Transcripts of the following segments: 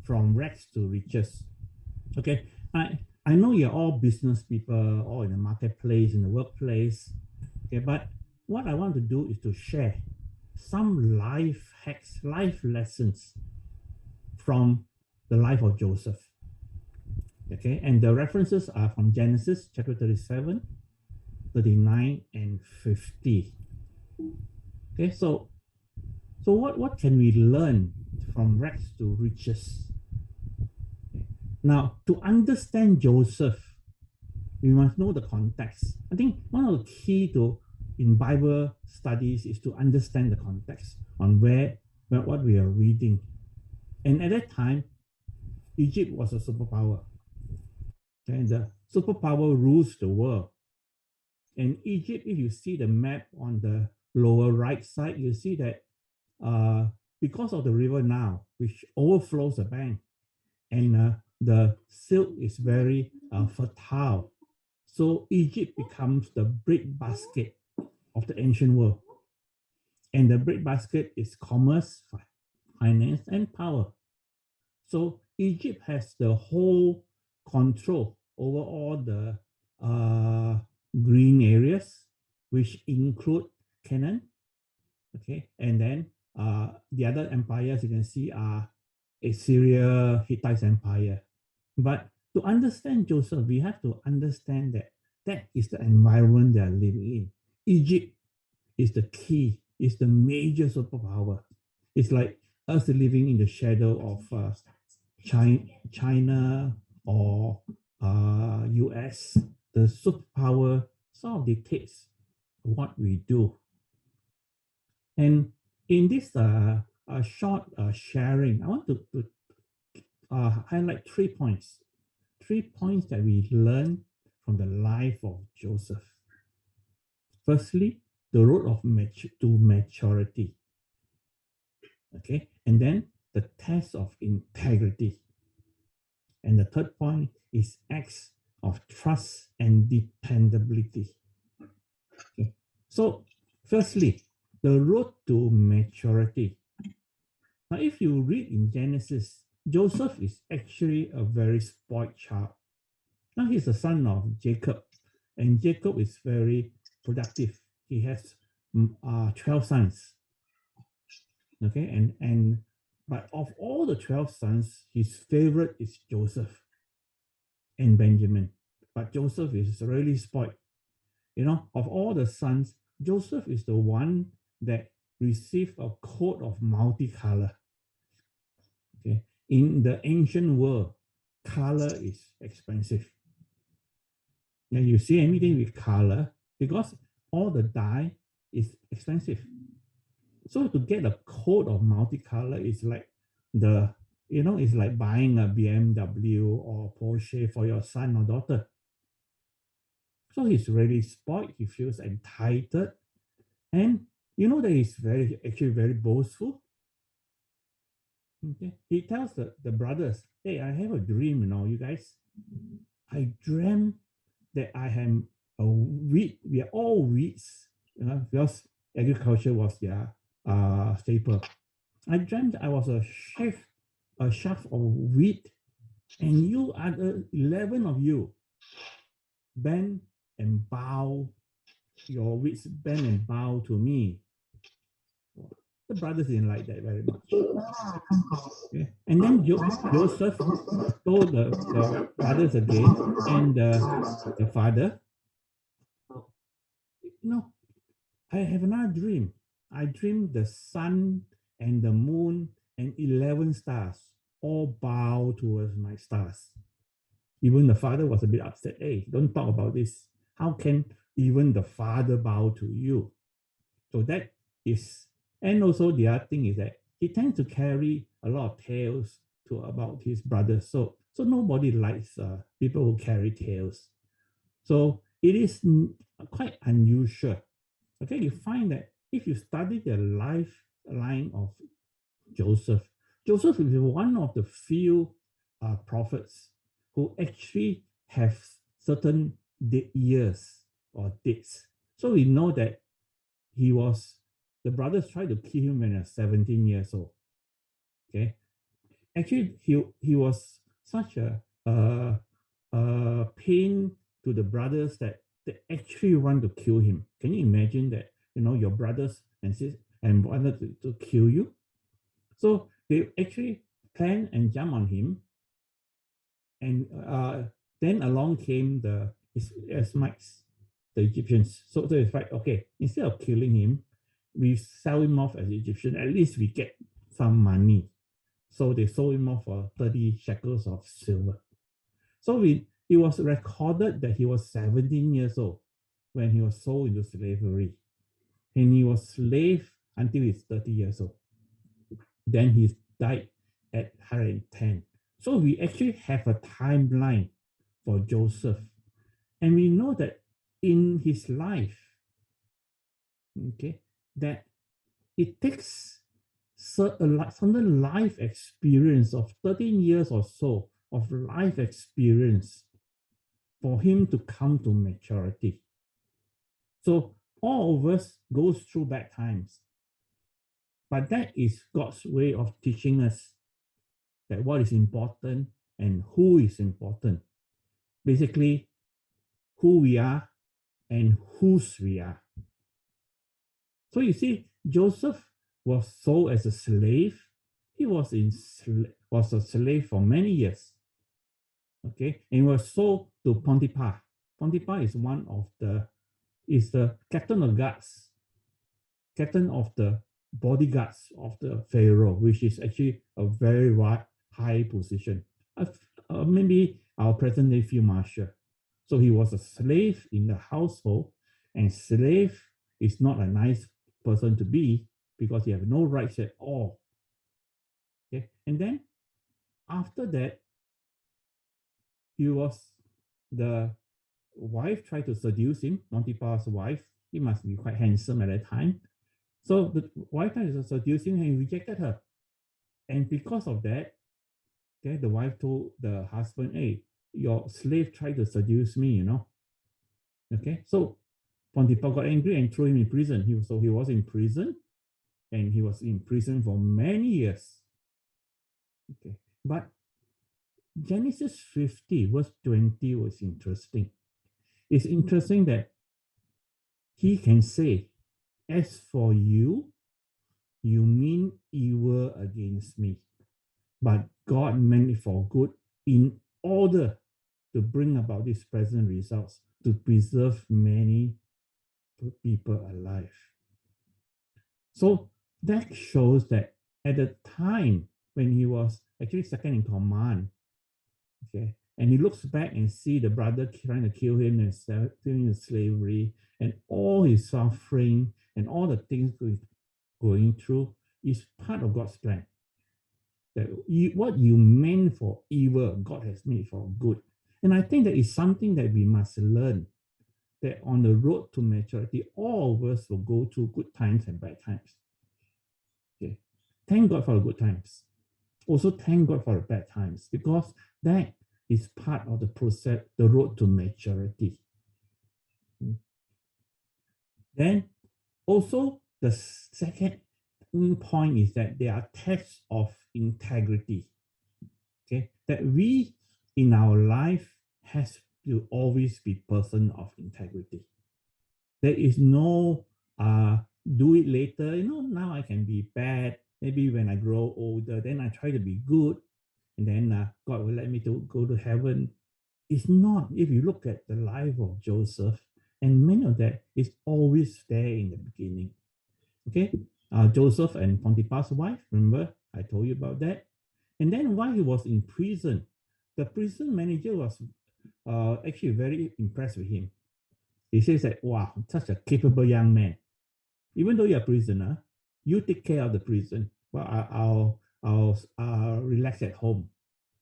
from rags to riches. Okay, I know you're all business people, all in the marketplace, in the workplace. Okay, but what I want to do is to share some life hacks, life lessons from the life of Joseph. Okay, and the references are from Genesis chapter 37, 39, and 50. Okay, so what can we learn from rags to riches? Okay. Now, to understand Joseph, we must know the context. I think one of the key to in Bible studies is to understand the context on what we are reading. And at that time, Egypt was a superpower. And the superpower rules the world. And Egypt, if you see the map on the lower right side, you see that because of the river Nile, which overflows the bank, and the silk is very fertile. So Egypt becomes the breadbasket of the ancient world. And the breadbasket is commerce, finance, and power. So Egypt has the whole control over all the green areas, which include Canaan. Okay, and then the other empires you can see are Assyria, Hittite Empire. But to understand Joseph, we have to understand that that is the environment they are living in. Egypt is the key, is the major superpower. It's like us living in the shadow of China or US. The superpower sort of dictates what we do. And in this short sharing, I want to highlight 3 points. 3 points that we learn from the life of Joseph. Firstly, the road of to maturity. Okay, and then the test of integrity. And the third point is acts of trust and dependability. Okay, so firstly, the road to maturity. Now, if you read in Genesis, Joseph is actually a very spoiled child. Now, he's the son of Jacob, and Jacob is very productive. He has 12 sons. Okay, but of all the 12 sons, his favorite is Joseph and Benjamin. But Joseph is really spoiled. You know, of all the sons, Joseph is the one that received a coat of multicolor. Okay, in the ancient world, color is expensive. And you see anything with color, because all the dye is expensive. So to get a coat of multicolor is like it's like buying a BMW or Porsche for your son or daughter. So he's really spoiled. He feels entitled, and you know that he's actually very boastful. Okay, he tells the brothers, "Hey, I have a dream, you guys. I dreamt that I am a wheat. We are all wheats, because agriculture was their staple. I dreamt I was a shaft of wheat, and you are the 11 of you. Bend and bow, your wits bend and bow to me." The brothers didn't like that very much. Okay. And then Joseph told the brothers again, and the father, I have another dream. I dreamed the sun and the moon and 11 stars all bow towards my stars. Even the father was a bit upset. Hey, don't talk about this. How can even the father bow to you? So that is, and also the other thing is that he tends to carry a lot of tales about his brothers. So nobody likes people who carry tales. So it is quite unusual. Okay, you find that if you study the lifeline of Joseph is one of the few prophets who actually have certain years or dates. So we know that the brothers tried to kill him when he was 17 years old. Okay. actually he was such a pain to the brothers that they actually want to kill him. Can you imagine that? Your brothers and sisters and wanted to kill you. So they actually plan and jump on him, and then along came the Ismailites, the Egyptians. So it's like, okay, instead of killing him, we sell him off as Egyptian. At least we get some money. So they sold him off for 30 shekels of silver. So it was recorded that he was 17 years old when he was sold into slavery. And he was slave until he's 30 years old. Then he died at 110. So we actually have a timeline for Joseph. And we know that in his life, okay, that it takes certain life experience of 13 years or so of life experience for him to come to maturity. So all of us goes through bad times. But that is God's way of teaching us that what is important and who is important. Basically, who we are and whose we are. So you see, Joseph was sold as a slave. He was a slave for many years. Okay, and he was sold to Potiphar. Potiphar is the captain of guards, captain of the bodyguards of the Pharaoh, which is actually a very high position. Maybe our present day field marshal. So he was a slave in the household, and slave is not a nice person to be because you have no rights at all. Okay, and then after that, the wife tried to seduce him, Potiphar's wife. He must be quite handsome at that time. So the wife tried to seduce him and he rejected her. And because of that, okay, the wife told the husband, hey, your slave tried to seduce me, Okay, so Potiphar got angry and threw him in prison. He was in prison, and he was in prison for many years. Okay, but Genesis 50, verse 20 was interesting. It's interesting that he can say, as for you, you mean evil against me, but God meant it for good in order to bring about these present results, to preserve many people alive. So that shows that at the time when he was actually second in command, okay, and he looks back and see the brother trying to kill him and selling him in slavery and all his suffering and all the things going through is part of God's plan. That what you meant for evil, God has made for good. And I think that is something that we must learn, that on the road to maturity, all of us will go through good times and bad times. Okay. Thank God for the good times. Also thank God for the bad times, because that is part of the process, the road to maturity. Then also the second point is that there are tests of integrity. Okay, that we in our life has to always be person of integrity. There is no do it later. Now I can be bad. Maybe when I grow older, then I try to be good, and then God will let me to go to heaven. It's not. If you look at the life of Joseph, and many of that is always there in the beginning. Okay, Joseph and Potiphar's wife. Remember, I told you about that. And then while he was in prison, the prison manager was actually very impressed with him. He says that, wow, such a capable young man. Even though you're a prisoner, you take care of the prison. Well, I'll relax at home.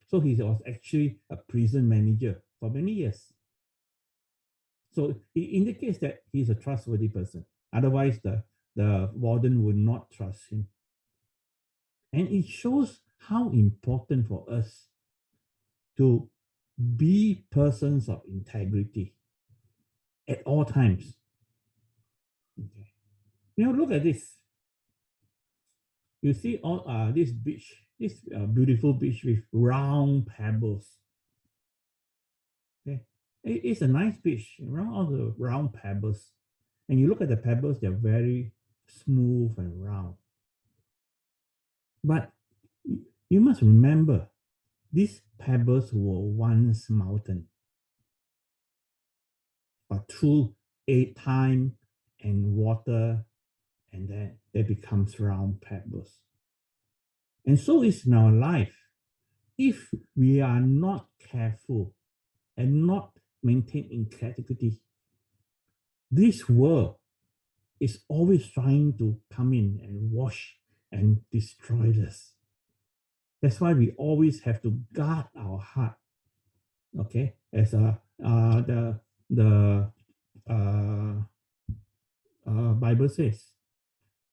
So he was actually a prison manager for many years. So it indicates that he's a trustworthy person. Otherwise, the warden would not trust him. And it shows how important for us to be persons of integrity at all times. Okay. Look at this. You see all this beach It's a beautiful beach with round pebbles. Okay, it's a nice beach around all the round pebbles, and you look at the pebbles; they're very smooth and round. But you must remember, these pebbles were once mountain, but through time and water, and then they becomes round pebbles. And so is in our life. If we are not careful and not maintain integrity, this world is always trying to come in and wash and destroy us. That's why we always have to guard our heart. Okay, as the uh, Bible says,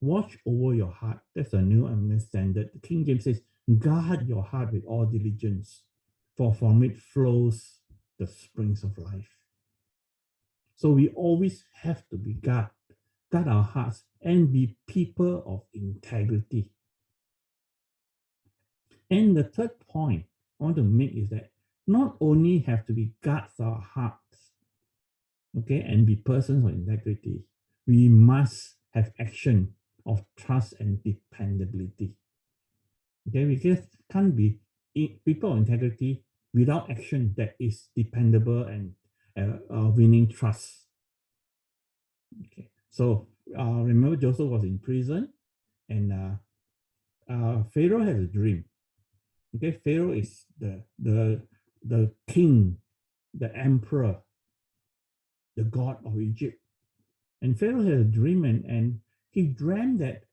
watch over your heart. That's the New American Standard. The King James says, guard your heart with all diligence, for from it flows the springs of life. So we always have to be guard our hearts and be people of integrity. And the third point I want to make is that not only have to be guards our hearts, okay, and be persons of integrity, we must have action of trust and dependability. Okay, we just can't be people of integrity without action that is dependable and winning trust. Okay, so remember Joseph was in prison, and Pharaoh has a dream. Okay, Pharaoh is the king, the emperor, the god of Egypt. And Pharaoh had a dream, and he dreamed that,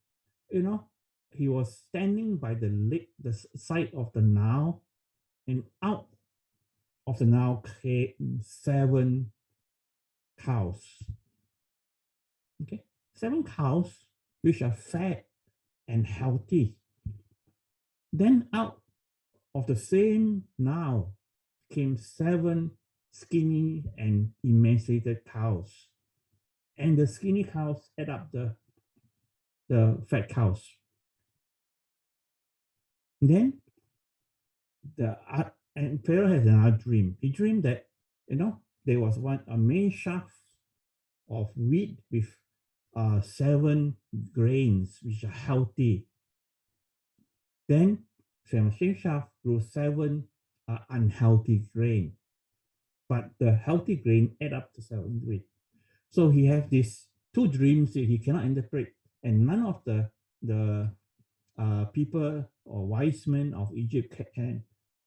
he was standing by the lake, the side of the Nile, and out of the Nile came 7 cows. Okay, 7 cows which are fat and healthy. Then out of the same Nile came 7 skinny and emaciated cows. And the skinny cows ate up the fat cows. Then and Pharaoh has another dream. He dreamed that, there was a main shaft of wheat with 7 grains which are healthy. Then from the same shaft grew 7 unhealthy grain, but the healthy grain add up to 7 grain. So he has these 2 dreams that he cannot interpret, and none of the people or wise men of Egypt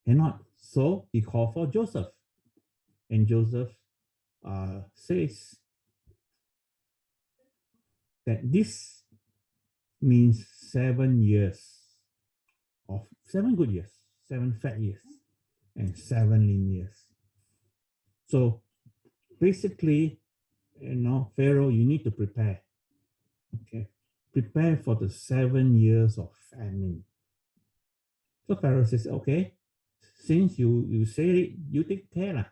cannot. So he called for Joseph, and Joseph says that this means 7 years of 7 good years, 7 fat years, and 7 lean years. So basically, Pharaoh, you need to prepare. Okay, prepare for the 7 years of famine. So Pharaoh says, okay, since you say it, you take care lah.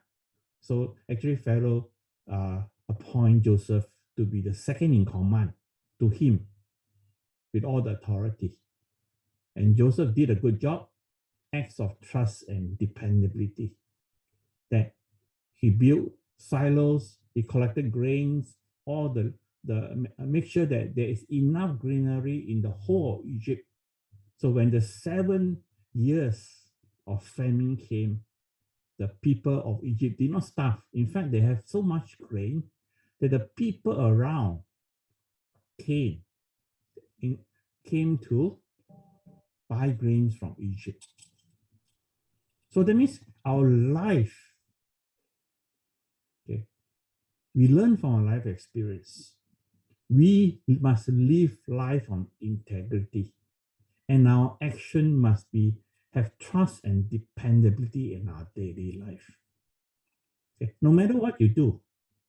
So actually Pharaoh appoint Joseph to be the second in command to him with all the authority. And Joseph did a good job, acts of trust and dependability. That he built silos, he collected grains, all the make sure that there is enough greenery in the whole of Egypt. So when the 7 years of famine came, the people of Egypt did not starve. In fact, they have so much grain that the people around came to buy grains from Egypt. So that means our life, okay, we learn from our life experience. We must live life on integrity, and our action must have trust and dependability in our daily life. Okay? No matter what you do,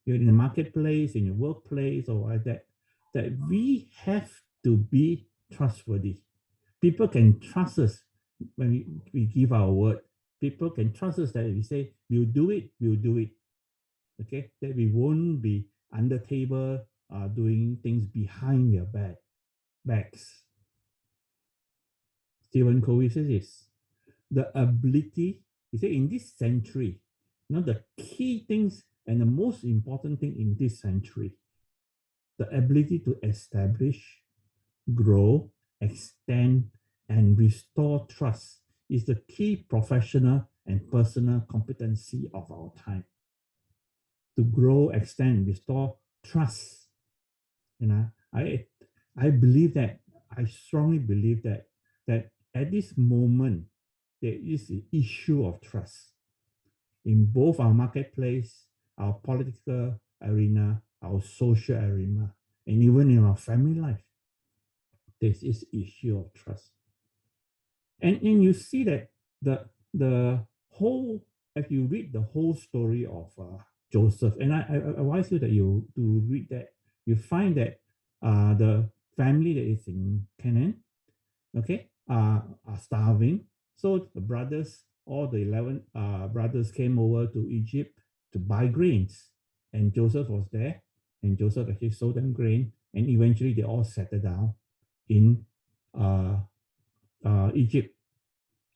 you're in the marketplace, in your workplace, or like that we have to be trustworthy. People can trust us when we give our word. People can trust us that we say, we'll do it. Okay, that we won't be under table doing things behind their backs. Stephen Covey says is the ability, he said, in this century, the key things and the most important thing in this century, the ability to establish, grow, extend, and restore trust is the key professional and personal competency of our time. To grow, extend, restore trust. I believe that, I strongly believe that at this moment, there is an issue of trust in both our marketplace, our political arena, our social arena, and even in our family life. There's this issue of trust. And you see that the whole, if you read the whole story of Joseph, and I advise you that you to read that, you find that the family that is in Canaan, okay, are starving. So the brothers, all the 11 brothers came over to Egypt to buy grains. And Joseph was there. And Joseph actually sold them grain. And eventually they all settled down in Egypt.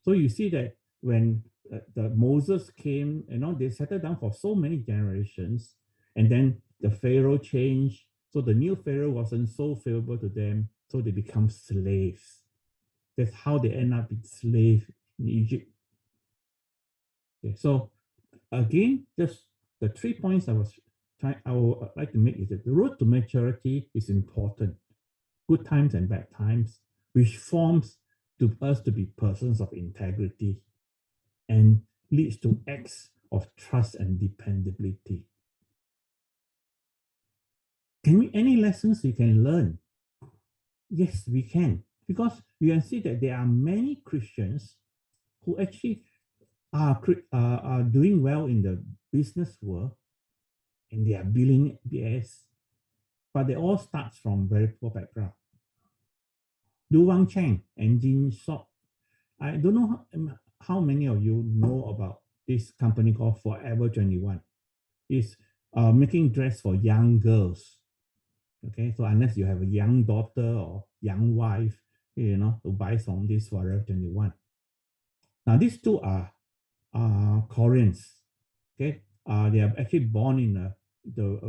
So you see that when the Moses came, they settled down for so many generations. And then the Pharaoh changed. So the new Pharaoh wasn't so favorable to them. So they become slaves. That's how they end up being slaves in Egypt. Okay, so again, just the 3 points I would like to make is that the road to maturity is important. Good times and bad times, which forms to us to be persons of integrity and leads to acts of trust and dependability. Any lessons we can learn? Yes, we can. Because you can see that there are many Christians who actually are doing well in the business world, and they are billionaires, but they all start from very poor background. Duwang Cheng and Jin Sok. I don't know how many of you know about this company called Forever 21. It's making dress for young girls. Okay, so unless you have a young daughter or young wife, to buy from this Forever 21. Now, these two are Koreans. Okay, they are actually born in a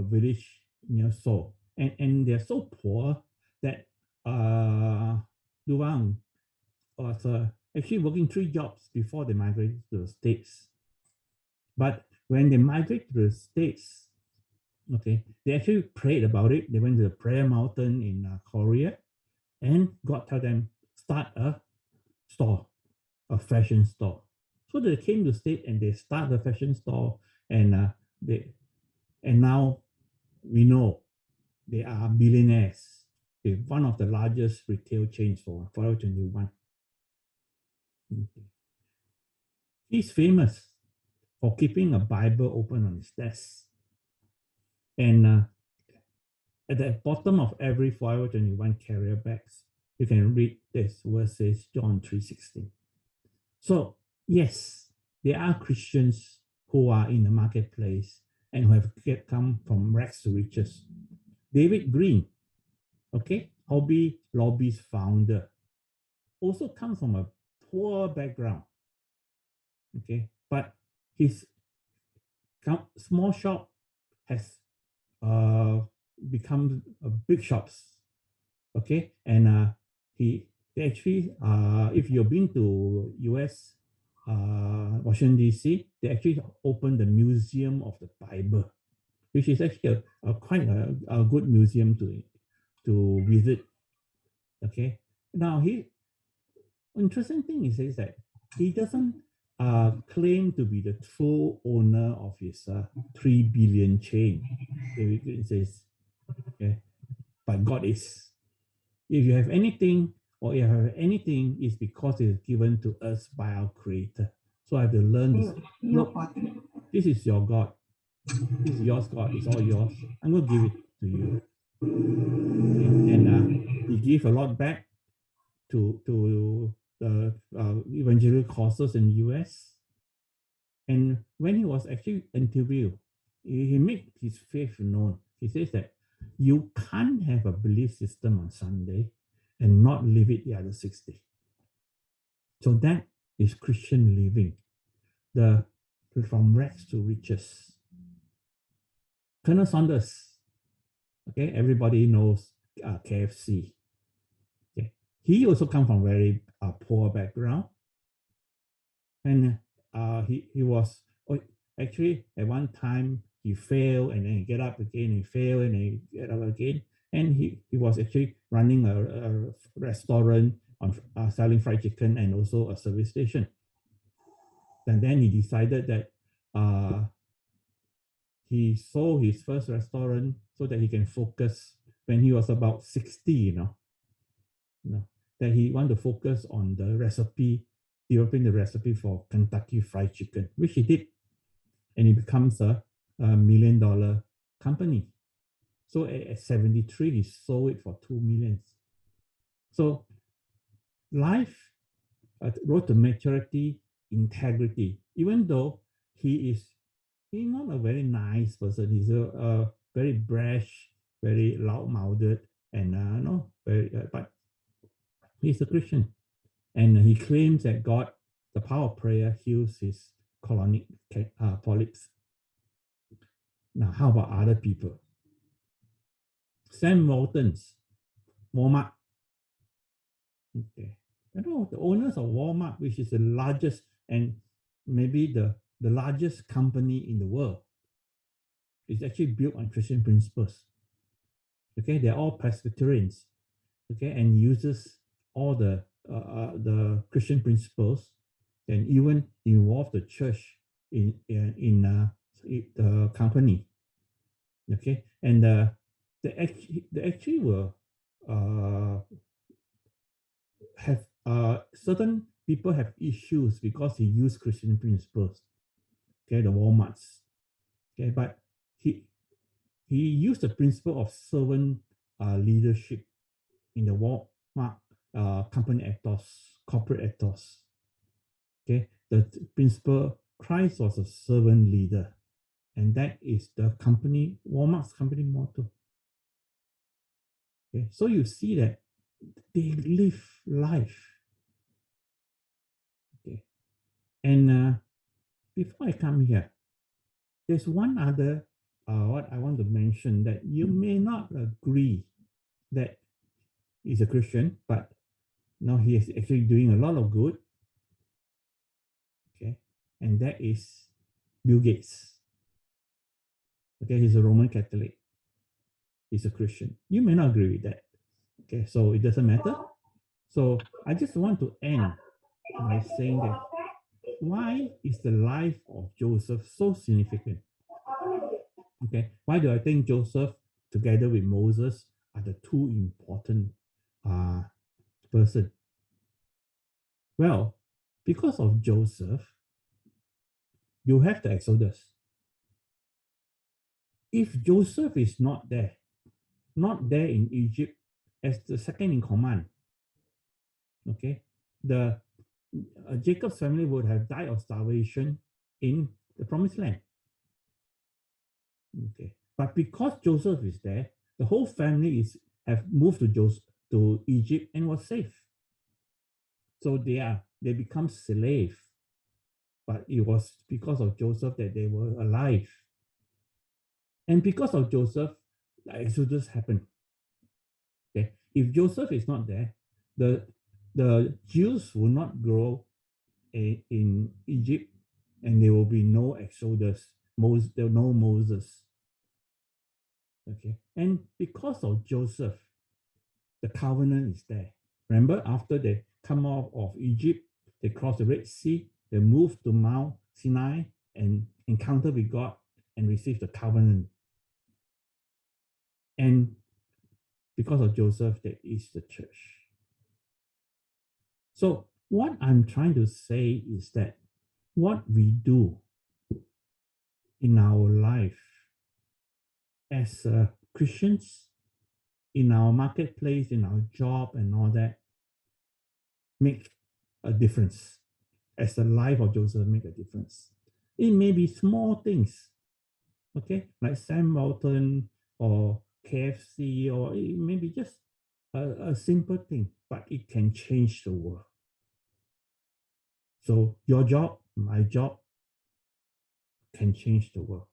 village near Seoul, and they're so poor that Duwang was actually working 3 jobs before they migrated to the States. But when they migrated to the States, okay, they actually prayed about it. They went to the prayer mountain in Korea, and God told them, start a store, a fashion store. So they came to state and they start the fashion store, and now we know they are billionaires. They're one of the largest retail chains for Forever 21. He's famous for keeping a Bible open on his desk. And at the bottom of every Forever 21 carrier bags, you can read this verse says John 3:16. So yes, there are Christians who are in the marketplace and who have come from rags to riches. David Green, okay, Hobby Lobby's founder, also comes from a poor background. Okay, but his small shop has become big shops. Okay, and they actually, if you've been to US, Washington DC, they actually opened the Museum of the Bible, which is actually quite a good museum to visit. Okay, now interesting thing is that he doesn't claim to be the true owner of his 3 billion chain. It says, okay, but God is. If you have anything, or if you have anything, it's because it is given to us by our Creator. So I have to learn this. Look, this is your God. This is yours, God. It's all yours. I'm going to give it to you. And he gave a lot back to the evangelical causes in the US. And when he was actually interviewed, he made his faith known. He says that you can't have a belief system on Sunday and not live it the other 6 days. So that is Christian living, the from rags to riches. Colonel Saunders, okay, everybody knows KFC. Okay, he also come from very poor background, and he was actually at one time he failed and then he get up again, he failed and he get up again, and he was actually running a restaurant on selling fried chicken and also a service station. And then he decided that he sold his first restaurant so that he can focus when he was about 60, that he want to focus on the recipe, developing the recipe for Kentucky Fried Chicken, which he did. And it becomes a $1 million company. So at 73, he sold it for $2 million. So life, road to maturity, integrity, even though he's not a very nice person. He's a very brash, very loud-mouthed, and but he's a Christian, and he claims that God, the power of prayer, heals his colonic polyps. Now, how about other people? Sam Walton's Walmart. Okay, the owners of Walmart, which is the largest and maybe the largest company in the world, is actually built on Christian principles. Okay, they're all Presbyterians. Okay, and uses all the Christian principles, and even involve the church in the company. Okay, and they actually will have certain people have issues because he used Christian principles. Okay, the Walmarts. Okay, but he used the principle of servant leadership in the Walmart company ethos, corporate ethos. Okay, the principle Christ was a servant leader, and that is the company Walmart's company motto. Okay, so you see that they live life. Okay, and before I come here, there's one other what I want to mention that you may not agree that he's a Christian, but now he is actually doing a lot of good. Okay, and that is Bill Gates. Okay, he's a Roman Catholic. He's a Christian. You may not agree with that. Okay, so it doesn't matter. So I just want to end by saying that why is the life of Joseph so significant? Okay, why do I think Joseph, together with Moses, are the two important person? Well, because of Joseph, you have the Exodus. If Joseph is not there in Egypt as the second in command, okay, the Jacob's family would have died of starvation in the promised land. Okay, but because Joseph is there, the whole family have moved to Egypt and was safe. So they become slave, but it was because of Joseph that they were alive, and because of Joseph, the Exodus happened. Okay, if Joseph is not there, the Jews will not grow in Egypt, and there will be no Exodus. There will no Moses. Okay, and because of Joseph, the covenant is there. Remember, after they come out of Egypt, they cross the Red Sea, they move to Mount Sinai and encounter with God and receive the covenant. And because of Joseph, there is the church. So what I'm trying to say is that what we do in our life as Christians, in our marketplace, in our job and all that, make a difference. As the life of Joseph make a difference. It may be small things, okay, like Sam Walton or KFC, or it may be just a simple thing, but it can change the world. So your job, my job can change the world.